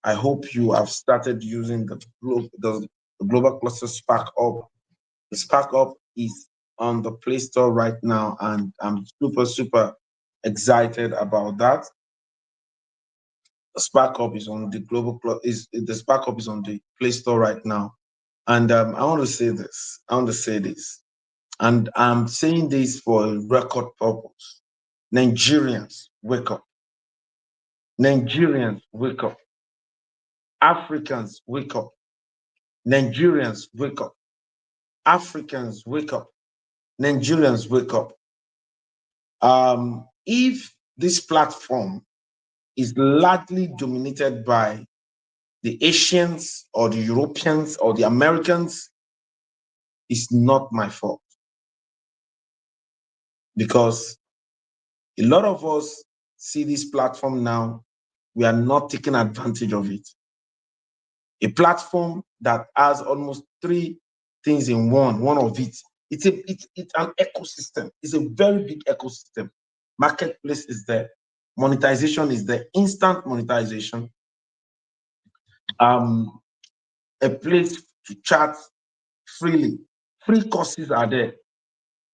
I hope you have started using the global cluster Spark Up. The Spark Up is on the Play Store right now, and I'm super excited about that. The Spark Up is on the the Spark Up is on the Play Store right now, and I want to say this. And I'm saying this for a record purpose. Nigerians, wake up. Nigerians, wake up. Africans, wake up. Nigerians, wake up. Africans, wake up. Nigerians, wake up. If this platform is largely dominated by the Asians or the Europeans or the Americans, it's not my fault. Because a lot of us see this platform now, we are not taking advantage of it. A platform that has almost 3 things in one of it. It's an ecosystem. It's a very big ecosystem. Marketplace is there. Monetization is there. Instant monetization. A place to chat freely. Free courses are there.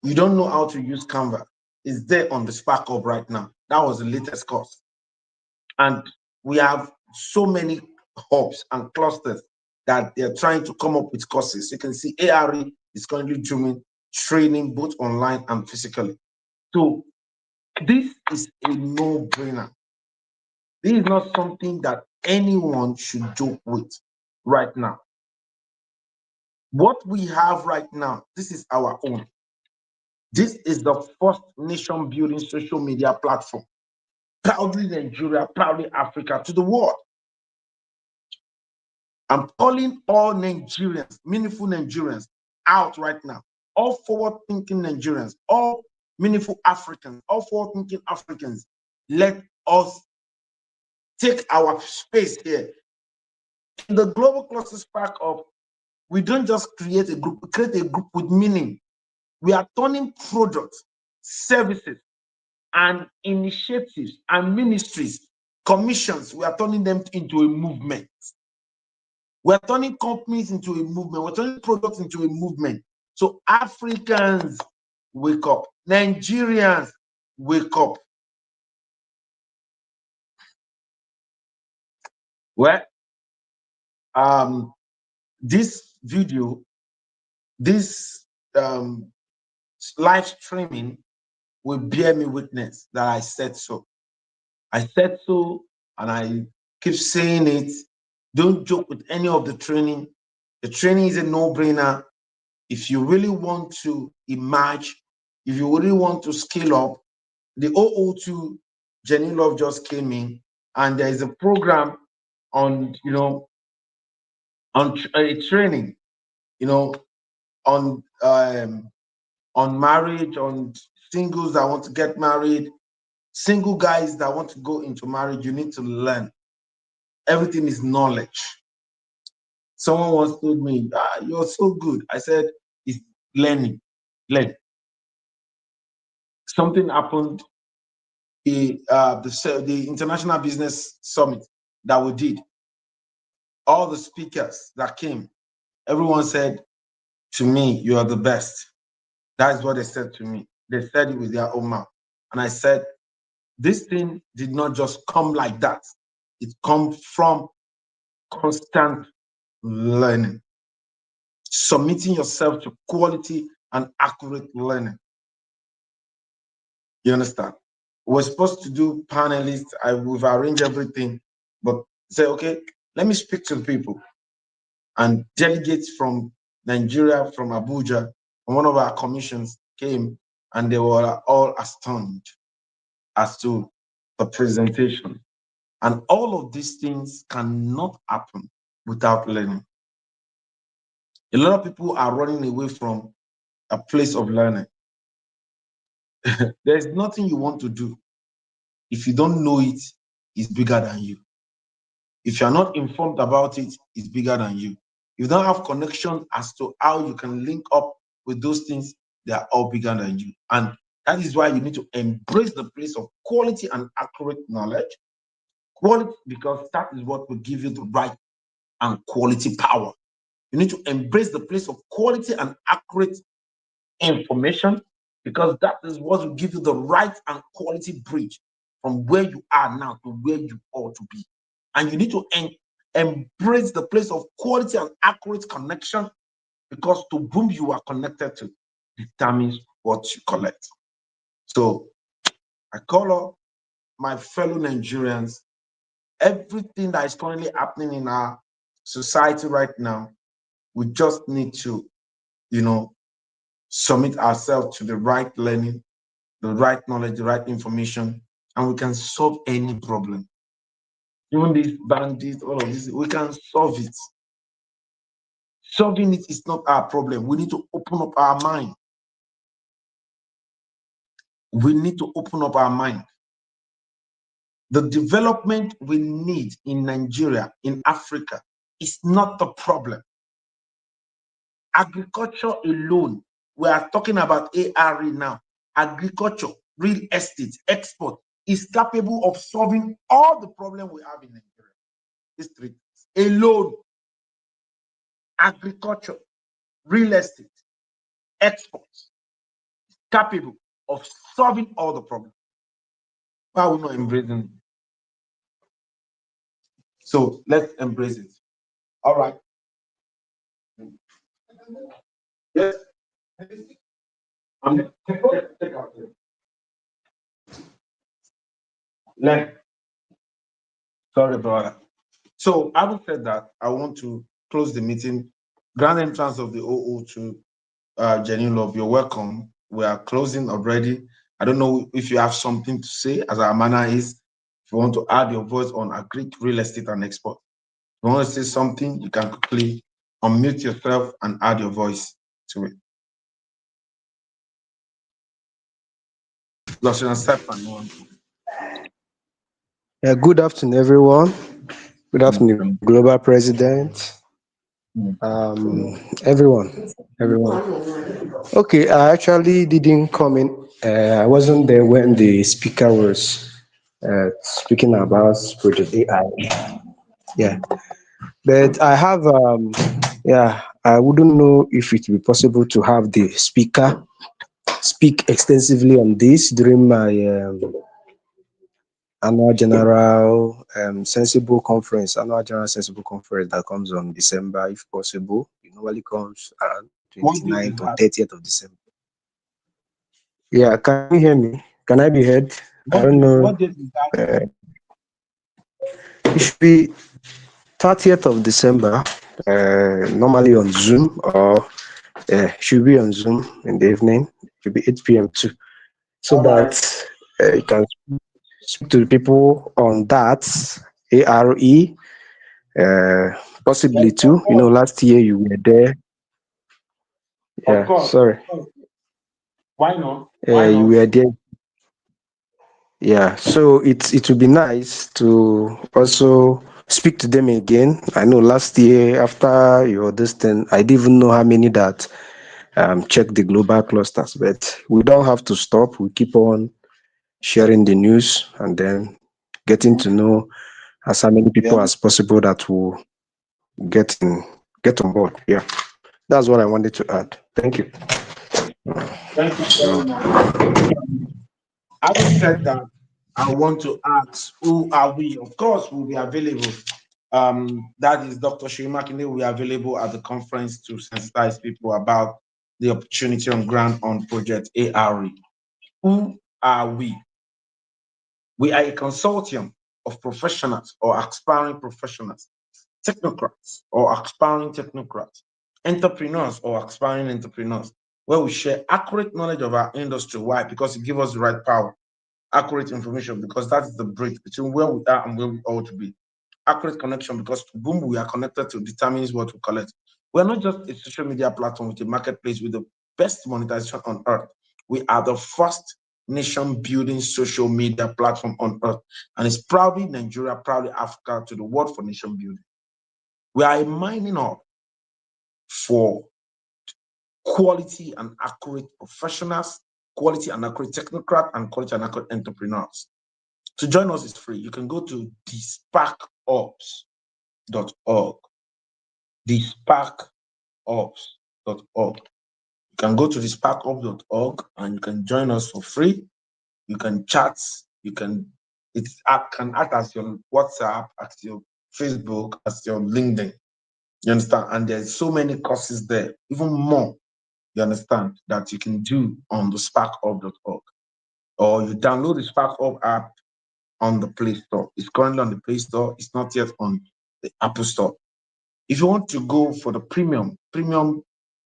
You don't know how to use Canva. It's there on the Spark Up right now. That was the latest course. And we have so many hubs and clusters that they're trying to come up with courses. You can see A.R.E is currently doing training both online and physically. So this is a no-brainer. This is not something that anyone should joke with right now. What we have right now, this is our own. This is the first nation building social media platform. Proudly Nigeria, proudly Africa to the world. I'm calling all Nigerians, meaningful Nigerians, out right now. All forward-thinking Nigerians, all meaningful Africans, all forward-thinking Africans. Let us take our space here. In the Global Cluster Spark Up, we don't just create a group, we create a group with meaning. We are turning products, services, and initiatives and ministries, commissions, we are turning them into a movement. We're turning companies into a movement. We're turning products into a movement. So Africans, wake up. Nigerians, wake up. Well, this video, this live streaming will bear me witness that I said so. I said so, and I keep saying it. Don't joke with any of the training. The training is a no-brainer. If you really want to emerge, if you really want to scale up, the 002 Jenny Love just came in, and there is a program on, on a training, on marriage, on singles that want to get married, single guys that want to go into marriage. You need to learn. Everything is knowledge. Someone once told me, you're so good. I said, it's learning. Learn. Something happened the International Business Summit that we did. All the speakers that came, everyone said to me, "You are the best." That is what they said to me. They said it with their own mouth. And I said, this thing did not just come like that. It comes from constant learning, submitting yourself to quality and accurate learning. You understand? We're supposed to do panelists. We've arranged everything, but say, okay, let me speak to the people. And delegates from Nigeria, from Abuja, from one of our commissions came, and they were all astonished as to the presentation. And all of these things cannot happen without learning. A lot of people are running away from a place of learning. There's nothing you want to do. If you don't know it, it's bigger than you. If you're not informed about it, it's bigger than you. If you don't have connection as to how you can link up with those things, they are all bigger than you. And that is why you need to embrace the place of quality and accurate knowledge. Quality, because that is what will give you the right and quality power. You need to embrace the place of quality and accurate information, because that is what will give you the right and quality bridge from where you are now to where you ought to be. And you need to embrace the place of quality and accurate connection, because to whom you are connected to determines what you collect. So I call up my fellow Nigerians, everything that is currently happening in our society right now, we just need to, submit ourselves to the right learning, the right knowledge, the right information, and we can solve any problem. Even these bandits, all of this, we can solve it. Solving it is not our problem. We need to open up our mind. We need to open up our mind. The development we need in Nigeria, in Africa, is not the problem. Agriculture alone, we are talking about A.R.E now. Agriculture, real estate, export is capable of solving all the problems we have in Nigeria. These three things alone: agriculture, real estate, exports, capable of solving all the problems. Why are we not embracing it? So let's embrace it. All right. Yes. Take out here. Sorry, brother. So having said that, I want to close the meeting. Grand entrance of the OO to Jenny Love, you're welcome. We are closing already. I don't know if you have something to say, as our manner is. If you want to add your voice on agri, real estate, and export. If you want to say something, you can quickly unmute yourself and add your voice to it. Good afternoon, everyone. Good afternoon, Global President. Everyone. Okay, I actually didn't come in. I wasn't there when the speaker was speaking about Project AI. Yeah, but I have. I wouldn't know if it would be possible to have the speaker speak extensively on this during my annual general sensible conference that comes on December, if possible. It normally comes around 29th or 30th of December. Yeah, can you hear me? Can I be heard? I don't know. What date is that? It should be 30th of December, normally on Zoom, or should be on Zoom in the evening. It should be 8 p.m. too, so that you can speak to the people on that A.R.E. Possibly too. Last year you were there. Yeah, Of course. sorry. Why not? You were there. Yeah, so it would be nice to also speak to them again. I know last year after your this thing, I didn't even know how many that check the global clusters. But we don't have to stop. We keep on sharing the news and then getting to know as many people as possible that will get on board. Yeah, that's what I wanted to add. Thank you. Thank you very much. Having said that, I want to ask, who are we? Of course, we'll be available. That is Dr. Seyi Makinde will be available at the conference to sensitize people about the opportunity on ground on Project A.R.E. Who are we? We are a consortium of professionals or aspiring professionals, technocrats or aspiring technocrats, entrepreneurs or aspiring entrepreneurs, where we share accurate knowledge of our industry. Why? Because it gives us the right power, accurate information, because that is the bridge between where we are and where we ought to be. Accurate connection, because to whom we are connected to determines what we collect. We're not just a social media platform with a marketplace with the best monetization on earth. We are the first nation building social media platform on earth, and it's proudly Nigeria, proudly Africa to the world for nation building. We are a mining hub for quality and accurate professionals, quality and accurate technocrat, and quality and accurate entrepreneurs. To join us is free. You can go to thesparkops.org. Thesparkops.org. You can go to thesparkops.org and you can join us for free. You can chat. It can act as your WhatsApp, as your Facebook, as your LinkedIn. You understand? And there's so many courses there, even more, you understand, that you can do on the sparkup.org. Or you download the SparkUp app on the Play Store. It's currently on the Play Store. It's not yet on the Apple Store. If you want to go for the premium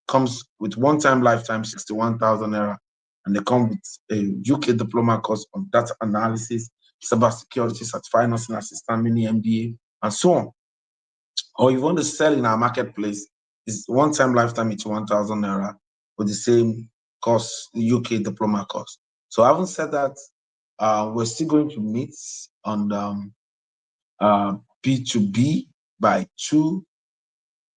comes with one-time lifetime 61,000 naira, and they come with a UK diploma course on data analysis, cybersecurity, certified nursing assistant, mini MBA, and so on. Or you want to sell in our marketplace, it's one-time lifetime, it's 1,000 naira with the same course, the UK diploma course. So having said that, we're still going to meet on B2B by 2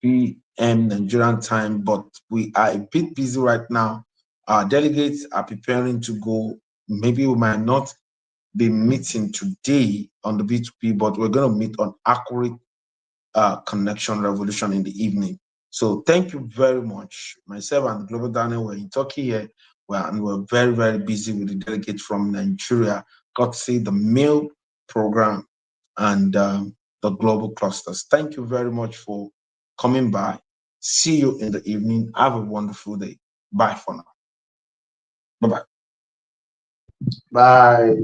p.m. Nigerian time, but we are a bit busy right now. Our delegates are preparing to go. Maybe we might not be meeting today on the B2B, but we're going to meet on accurate connection revolution in the evening. So thank you very much. Myself and Global Daniel were in Turkey here, and we're very, very busy with the delegate from Nigeria, got to see the meal program and the global clusters. Thank you very much for coming by. See you in the evening. Have a wonderful day. Bye for now. Bye-bye. Bye.